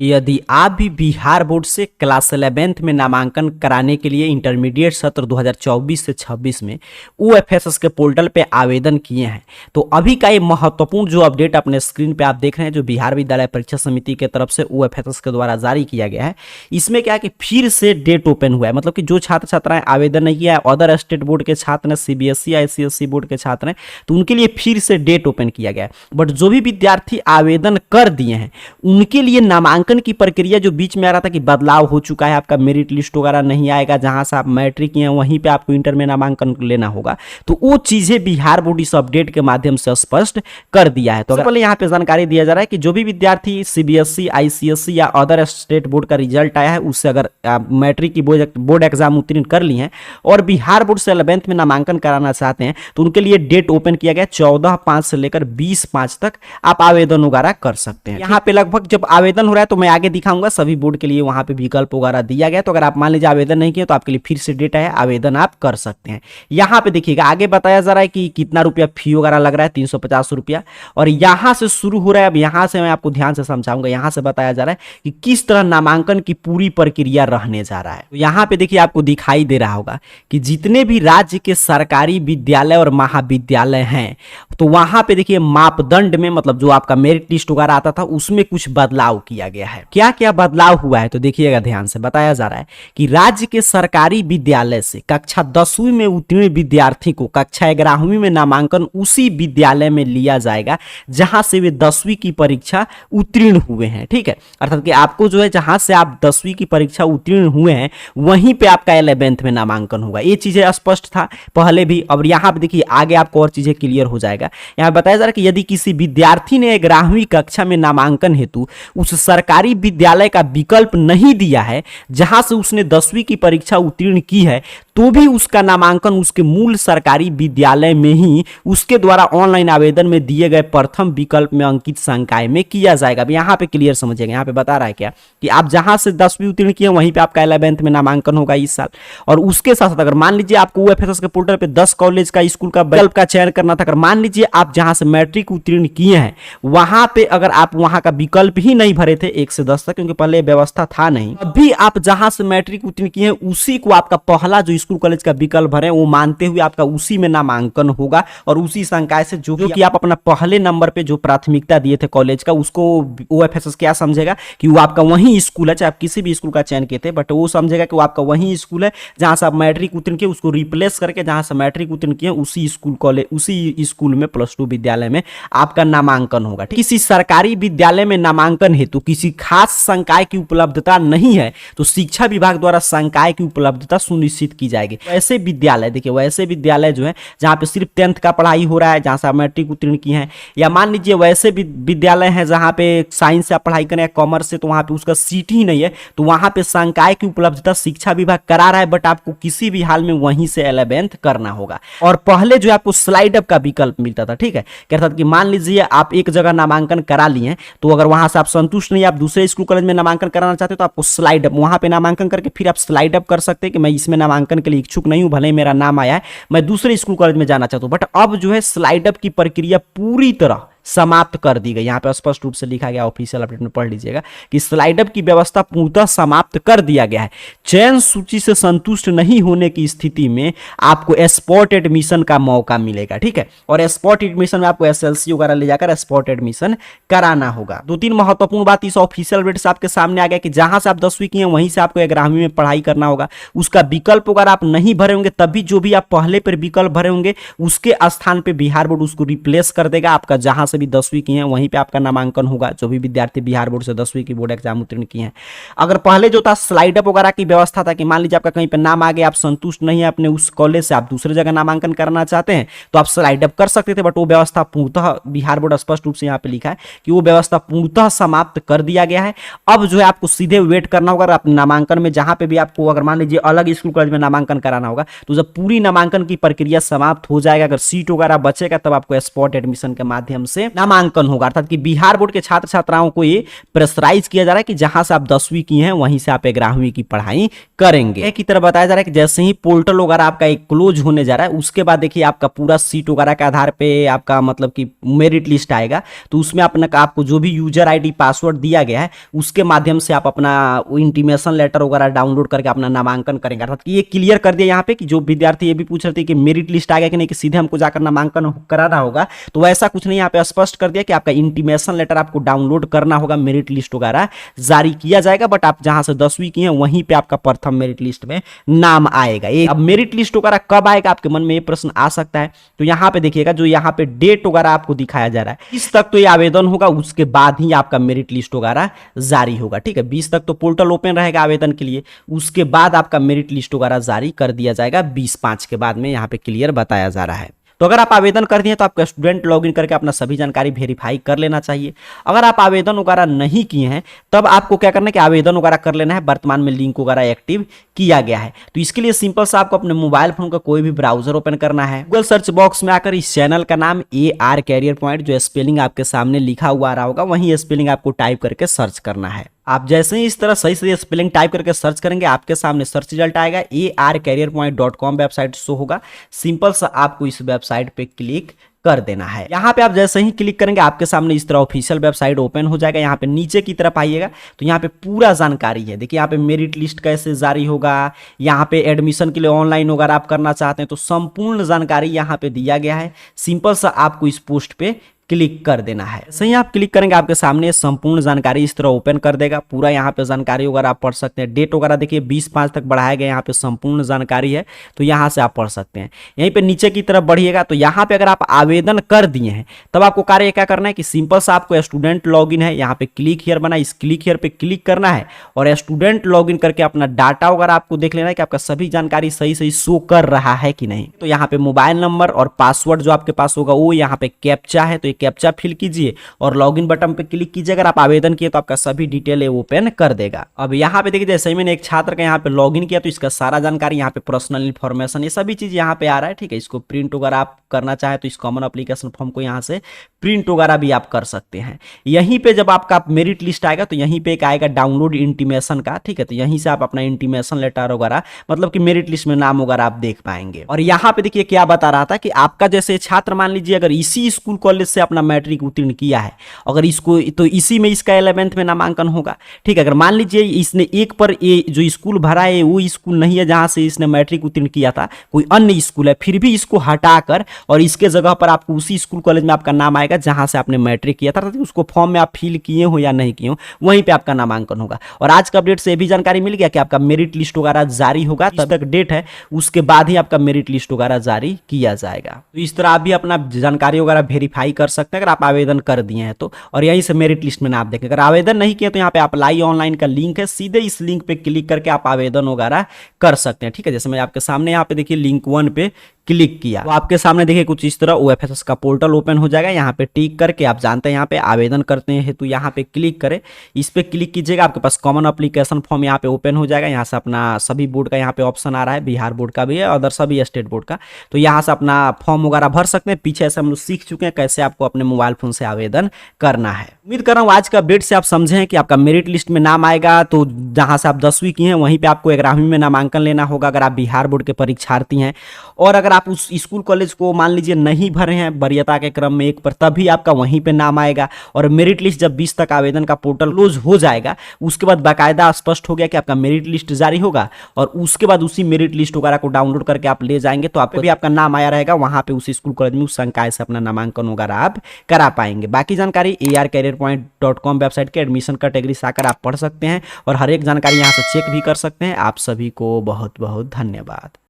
यदि आप भी बिहार बोर्ड से क्लास 11th में नामांकन कराने के लिए इंटरमीडिएट सत्र 2024 से 26 में यूएफएसएस के पोर्टल पे आवेदन किए हैं तो अभी का ये महत्वपूर्ण जो अपडेट अपने स्क्रीन पे आप देख रहे हैं जो बिहार विद्यालय परीक्षा समिति के तरफ से यूएफएसएस के द्वारा जारी किया गया है। इसमें क्या है कि फिर से डेट ओपन हुआ है, मतलब कि जो छात्र छात्राएं आवेदन नहीं किया है, अदर स्टेट बोर्ड के छात्र हैं, सीबीएसई आईसीएसई बोर्ड के छात्र हैं, तो उनके लिए फिर से डेट ओपन किया गया है। बट जो भी विद्यार्थी आवेदन कर दिए हैं उनके लिए नामांकन की प्रक्रिया जो बीच में आ रहा था कि बदलाव हो चुका है, आपका मेरिट लिस्ट वगैरह नहीं आएगा, जहां से आप मैट्रिक किए हैं वहीं पे आपको इंटर में नामांकन लेना होगा, तो वो चीजें बिहार बोर्ड इस अपडेट के माध्यम से स्पष्ट कर दिया है। तो पहले यहाँ पे जानकारी दिया जा रहा है कि जो भी विद्यार्थी सीबीएसई आईसीएसई या अदर स्टेट बोर्ड का रिजल्ट आया है उससे अगर मैट्रिक की बोर्ड एग्जाम उत्तीर्ण कर ली हैं और बिहार बोर्ड से 11th में नामांकन कराना चाहते हैं तो उनके लिए डेट ओपन किया गया 14/5 से लेकर 20/5 तक आप आवेदन वगैरह कर सकते हैं। यहाँ पे लगभग जब आवेदन हो रहा है तो मैं आगे दिखाऊंगा सभी बोर्ड के लिए वहां पे विकल्प वगैरह दिया गया, तो अगर आप मान लीजिए आवेदन नहीं किए तो आपके लिए फिर से डेट है, आवेदन आप कर सकते हैं। यहाँ पे देखिएगा आगे बताया जा रहा है कि कितना रुपया फी वगैरह लग रहा है, 350 रुपया, और यहाँ से शुरू हो रहा है। अब यहाँ से मैं आपको ध्यान से समझाऊंगा। यहाँ से बताया जा रहा है कि किस तरह नामांकन की पूरी प्रक्रिया रहने जा रहा है। तो यहाँ पे देखिए आपको दिखाई दे रहा होगा कि जितने भी राज्य के सरकारी विद्यालय और महाविद्यालय हैं तो वहां पे देखिए मापदंड में, मतलब जो आपका मेरिट लिस्ट वगैरह आता था उसमें कुछ बदलाव किया गया है। क्या क्या बदलाव हुआ है तो देखिएगा ध्यान से। बताया जा रहा है कि राज्य के सरकारी विद्यालय से कक्षा 10वीं में उत्तीर्ण विद्यार्थी को कक्षा 11वीं में नामांकन उसी विद्यालय में लिया जाएगा जहां से वे 10वीं की परीक्षा उत्तीर्ण हुए हैं। ठीक है, अर्थात कि आपको जो है जहां से आप 10वीं की परीक्षा उत्तीर्ण हुए हैं वहीं पे आपका 11th में नामांकन होगा। ये चीजें स्पष्ट था पहले भी। अब यहाँ पे देखिए आगे आपको और चीजें क्लियर हो जाएगा। यहाँ बताया जा रहा है कि यदि किसी विद्यार्थी ने 11वीं कक्षा में नामांकन हेतु उस सरकारी विद्यालय का विकल्प नहीं दिया है जहां से उसने 10वीं की परीक्षा उत्तीर्ण की है तो भी उसका नामांकन उसके मूल सरकारी विद्यालय में ही उसके द्वारा ऑनलाइन आवेदन में दिए गए प्रथम विकल्प में अंकित संकाय में किया जाएगा। अब यहाँ पे क्लियर समझिएगा। यहाँ पे बता रहा है क्या कि आप जहां से 10वीं उत्तीर्ण किए वहीं पे आपका 11th में नामांकन होगा इस साल। और उसके साथ साथ अगर मान लीजिए आपको यूएफएसएस के पोर्टल पे 10 कॉलेज का स्कूल का विकल्प का चयन करना था, अगर मान लीजिए आप जहां से मैट्रिक उत्तीर्ण किए हैं वहां पे अगर आप वहां का विकल्प ही नहीं भरे थे 1 से 10 तक, क्योंकि पहले व्यवस्था था नहीं, अभी आप जहां से मैट्रिक उत्तीर्ण किए हैं उसी को आपका पहला जो स्कूल कॉलेज का विकल्प भरे वो मानते हुए आपका उसी में नामांकन होगा और उसी संकाय से जो कि आप अपना पहले नंबर पे जो प्राथमिकता दिए थे कॉलेज का उसको यूएफएसएस क्या समझेगा कि वो आपका वही स्कूल है, चाहे आप किसी भी स्कूल का चयन किए थे बट वो समझेगा कि वो आपका वही स्कूल है जहां से आप मैट्रिक उत्तीर्ण किए, उसको रिप्लेस करके जहां से मैट्रिक उत्तीर्ण किए उसी स्कूल कॉलेज उसी स्कूल में +2 विद्यालय में आपका नामांकन होगा। किसी सरकारी विद्यालय में नामांकन हेतु किसी खास संकाय की उपलब्धता नहीं है तो शिक्षा विभाग द्वारा संकाय की उपलब्धता सुनिश्चित की जाएगी। वैसे विद्यालय देखिए, वैसे विद्यालय जो है जहां पे सिर्फ 10th का पढ़ाई हो रहा है, जहां से आप मैट्रिक उत्तीर्ण किए हैं, या मान लीजिए वैसे विद्यालय है जहां पे साइंस से आप पढ़ाई करें या कॉमर्स से तो वहां पे उसका सीट ही नहीं है तो वहां पे संकाय की उपलब्धता शिक्षा विभाग करा रहा है बट आपको किसी भी हाल में वहीं से 11th करना होगा। और पहले जो आपको स्लाइड अप का विकल्प मिलता था, ठीक है, कहता था कि मान लीजिए आप एक जगह नामांकन करा लिए तो अगर वहां से आप संतुष्ट नहीं, आप दूसरे स्कूल कॉलेज में नामांकन कराना चाहते तो आपको स्लाइड अप, वहां पे नामांकन करके फिर आप स्लाइड अप कर सकते हैं कि मैं इसमें नामांकन के लिए इच्छुक नहीं हूं, भले ही मेरा नाम आया है, मैं दूसरे स्कूल कॉलेज में जाना चाहता हूं। बट अब जो है स्लाइड अप की प्रक्रिया पूरी तरह समाप्त कर दी गई। यहां पे स्पष्ट रूप से लिखा गया, ऑफिशियल अपडेट में पढ़ लीजिएगा कि स्लाइड अप की व्यवस्था पूर्णतः समाप्त कर दिया गया है। चयन सूची से संतुष्ट नहीं होने की स्थिति में आपको स्पॉट एडमिशन का मौका मिलेगा, ठीक है, और स्पॉट एडमिशन में आपको एसएलसी वगैरह ले जाकर स्पॉट एडमिशन कराना होगा। 2-3 महत्वपूर्ण बात इस ऑफिशियल अपडेट से आपके सामने आ गया कि जहां से आप 10वीं किए वहीं से आपको 11वीं में पढ़ाई करना होगा। उसका विकल्प अगर आप नहीं भरे होंगे तभी जो भी आप पहले पर विकल्प भरे होंगे उसके स्थान पर बिहार बोर्ड उसको रिप्लेस कर देगा। आपका जहां से भी 10वीं की हैं वहीं पे आपका नामांकन होगा, जो भी विद्यार्थी बिहार बोर्ड से 10वीं की बोर्ड एग्जाम उत्तीर्ण किए हैं। अगर पहले जो था स्लाइड अप वगैरह की व्यवस्था था कि मान लीजिए आपका कहीं पे नाम आ गया, आप संतुष्ट नहीं है अपने उस कॉलेज से, आप दूसरी जगह नामांकन करना चाहते हैं तो आप स्लाइड अप कर सकते थे, बट वो व्यवस्था पूर्णतः बिहार बोर्ड स्पष्ट रूप से यहाँ पे लिखा है कि वो व्यवस्था पूर्णतः समाप्त कर दिया गया है। अब जो है आपको सीधे वेट करना होगा अपने नामांकन में, जहां पे भी आपको अगर मान लीजिए अलग स्कूल कॉलेज में नामांकन कराना होगा तो जब पूरी नामांकन की प्रक्रिया समाप्त हो जाएगा, अगर सीट वगैरह बचेगा तब आपको स्पॉट एडमिशन के माध्यम से से नामांकन होगा, अर्थात कि बिहार बोर्ड के छात्र छात्राओं को ये प्रेशराइज किया जा रहा है कि जहां से आप 10वीं की हैं वहीं से आप 11वीं की पढ़ाई करेंगे। एक की तरह बताया जा रहा है कि जैसे ही पोर्टल वगैरह आपका एक क्लोज होने जा रहा है, उसके बाद देखिए आपका पूरा सीट वगैरह के आधार पे आपका मतलब कि मेरिट लिस्ट आएगा, तो उसमें अपना आपको जो भी यूजर आईडी पासवर्ड दिया गया है उसके माध्यम से आप अपना इंटीमेशन लेटर वगैरह डाउनलोड करके अपना नामांकन करेंगे। अर्थात कि ये क्लियर कर दिया यहाँ पे कि जो विद्यार्थी ये भी पूछ रहे थे कि मेरिट लिस्ट आ गया कि नहीं, कि सीधे हमको जाकर नामांकन कराना होगा, तो वैसा कुछ नहीं, यहाँ पे स्पष्ट कर दिया कि आपका इंटीमेशन लेटर आपको डाउनलोड करना होगा, मेरिट लिस्ट वगैरह जारी किया जाएगा, बट आप जहां से 10वीं की हैं वहीं पे आपका प्रथम मेरिट लिस्ट में नाम आएगा। ये अब मेरिट लिस्ट वगैरह कब आएगा, आपके मन में ये प्रश्न आ सकता है, तो यहाँ पे देखिएगा जो यहाँ पे डेट वगैरह आपको दिखाया जा रहा है, इस तक तो ये आवेदन होगा, उसके बाद ही आपका मेरिट लिस्ट वगैरह जारी होगा। ठीक है, 20 तक तो पोर्टल ओपन रहेगा आवेदन के लिए, उसके बाद आपका मेरिट लिस्ट वगैरह जारी कर दिया जाएगा 20/5 के बाद में, यहाँ पे क्लियर बताया जा रहा है। तो अगर आप आवेदन कर दिए तो आपका स्टूडेंट लॉगिन करके अपना सभी जानकारी वेरीफाई कर लेना चाहिए। अगर आप आवेदन वगैरह नहीं किए हैं तब आपको क्या करना है कि आवेदन वगैरह कर लेना है, वर्तमान में लिंक वगैरह एक्टिव किया गया है। तो इसके लिए सिंपल सा आपको अपने मोबाइल फोन का कोई भी ब्राउजर ओपन करना है, गूगल सर्च बॉक्स में आकर इस चैनल का नाम AR कैरियर पॉइंट, जो स्पेलिंग आपके सामने लिखा हुआ आ रहा होगा वही स्पेलिंग आपको टाइप करके सर्च करना है। आप जैसे ही इस तरह सही से स्पेलिंग टाइप करके सर्च करेंगे आपके सामने सर्च रिजल्ट आएगा, arcareerpoint.com वेबसाइट शो होगा। सिंपल सा आपको इस वेबसाइट पे क्लिक कर देना है। यहाँ पे आप जैसे ही क्लिक करेंगे आपके सामने इस तरह ऑफिशियल वेबसाइट ओपन हो जाएगा। यहाँ पे नीचे की तरफ आइएगा तो यहाँ पे पूरा जानकारी है। देखिए यहाँ पे मेरिट लिस्ट कैसे जारी होगा, यहाँ पे एडमिशन के लिए ऑनलाइन वगैरह आप करना चाहते हैं तो संपूर्ण जानकारी यहाँ पे दिया गया है। सिंपल सा आपको इस पोस्ट पे क्लिक कर देना है। सही आप क्लिक करेंगे आपके सामने संपूर्ण जानकारी इस तरह ओपन कर देगा। पूरा यहाँ पे जानकारी वगैरह आप पढ़ सकते हैं। डेट वगैरह देखिए 20/5 तक बढ़ाया गया, यहाँ पे संपूर्ण जानकारी है तो यहाँ से आप पढ़ सकते हैं। यहीं पे नीचे की तरफ बढ़िएगा तो यहाँ पे अगर आप आवेदन कर दिए हैं तब आपको कार्य क्या करना है कि सिंपल सा आपको स्टूडेंट लॉगिन है, यहाँ पे क्लिक हियर बना, इस क्लिक हियर पे क्लिक करना है और स्टूडेंट लॉगिन करके अपना डाटा वगैरह आपको देख लेना है कि आपका सभी जानकारी सही सही शो कर रहा है कि नहीं। तो यहाँ पे मोबाइल नंबर और पासवर्ड जो आपके पास होगा वो यहाँ पे कैप्चा है, तो ये कैप्चा फिल कीजिए और लॉगिन बटन पे क्लिक कीजिए। अगर आप आवेदन किए तो आपका सभी डिटेल ओपन कर देगा। अब यहाँ पे देखिए जैसे ही मैंने एक छात्र का यहाँ पे लॉगिन किया तो इसका सारा जानकारी यहाँ पे पर्सनल इन्फॉर्मेशन ये सभी चीज यहाँ पे आ रहा है। ठीक है, इसको प्रिंट वगैरह आप करना चाहे तो इस कॉमन एप्लीकेशन फॉर्म को यहाँ से प्रिंट वगैरह भी आप कर सकते हैं। यहीं पे जब आपका मेरिट लिस्ट आएगा तो यहीं पे एक आएगा डाउनलोड इंटीमेशन का। ठीक है, तो यहीं से आप अपना इंटीमेशन लेटर वगैरह मतलब कि मेरिट लिस्ट में नाम वगैरह आप देख पाएंगे। और यहाँ पे देखिए क्या बता रहा था कि आपका जैसे छात्र मान लीजिए अगर इसी स्कूल कॉलेज से अपना मैट्रिक उत्तीर्ण किया है, अगर इसको तो इसी में इसका 11th में नामांकन होगा। ठीक है, अगर मान लीजिए इसने एक पर ये जो स्कूल भरा है वो स्कूल नहीं है जहां से इसने मैट्रिक उत्तीर्ण किया था, कोई अन्य स्कूल है, फिर भी इसको हटाकर और इसके जगह पर आपको उसी स्कूल कॉलेज में आपका नाम आएगा जहां से आपने मैट्रिक किया था, उसको फॉर्म में आप फिल किए हो या नहीं किए हो वहीं पे आपका नामांकन होगा। और आज का अपडेट से भी जानकारी मिल गया कि आपका मेरिट लिस्ट वगैरह जारी होगा, तब तक डेट है उसके बाद ही आपका मेरिट लिस्ट वगैरह जारी किया जाएगा। तो इस तरह आप भी अपना जानकारी वगैरह वेरीफाई कर सकते हैं अगर आप आवेदन कर दिए हैं तो, और यहीं से मेरिट लिस्ट में नाम देखें। अगर आवेदन नहीं किया तो यहाँ पे अप्लाई ऑनलाइन का लिंक है, सीधे इस लिंक पे क्लिक करके आप आवेदन वगैरह कर सकते हैं। ठीक है, जैसे मैं आपके सामने यहाँ पे देखिए लिंक 1 पे क्लिक किया तो आपके सामने देखिए कुछ इस तरह OFSS का पोर्टल ओपन हो जाएगा। यहाँ पे टिक करके आप जानते हैं यहाँ पे आवेदन करते हैं तो यहाँ पे क्लिक करें, इस पे क्लिक कीजिएगा, आपके पास कॉमन एप्लीकेशन फॉर्म यहाँ पे ओपन हो जाएगा। यहाँ से अपना सभी बोर्ड का यहाँ पे ऑप्शन आ रहा है, बिहार बोर्ड का भी है, अदर सभी स्टेट बोर्ड का, तो यहाँ से अपना फॉर्म वगैरह भर सकते हैं। पीछे से हम लोग सीख चुके हैं कैसे आपको अपने मोबाइल फोन से आवेदन करना है। उम्मीद कर रहा हूँ आज का अपडेट से आप समझे हैं कि आपका मेरिट लिस्ट में नाम आएगा तो जहाँ से आप 10वीं की हैं वहीं पे आपको 11वीं में नामांकन लेना होगा अगर आप बिहार बोर्ड के परीक्षार्थी हैं। और अगर आप उस स्कूल कॉलेज को मान लीजिए नहीं भरे हैं वरीयता के क्रम में 1 पर, तभी आपका वहीं पे नाम आएगा। और मेरिट लिस्ट जब 20 तक आवेदन का पोर्टल क्लोज हो जाएगा उसके बाद बाकायदा स्पष्ट हो गया कि आपका मेरिट लिस्ट जारी होगा और उसके बाद उसी मेरिट लिस्ट वगैरह को डाउनलोड करके आप ले जाएंगे तो आपको भी आपका नाम आया रहेगा, वहां पे उस स्कूल कॉलेज में उस संकाय से अपना नामांकन वगैरह आप करा पाएंगे। बाकी जानकारी arcareerpoint.com वेबसाइट के एडमिशन कैटेगरी से आकर आप पढ़ सकते हैं और हर एक जानकारी यहाँ से चेक भी कर सकते हैं। आप सभी को बहुत बहुत धन्यवाद।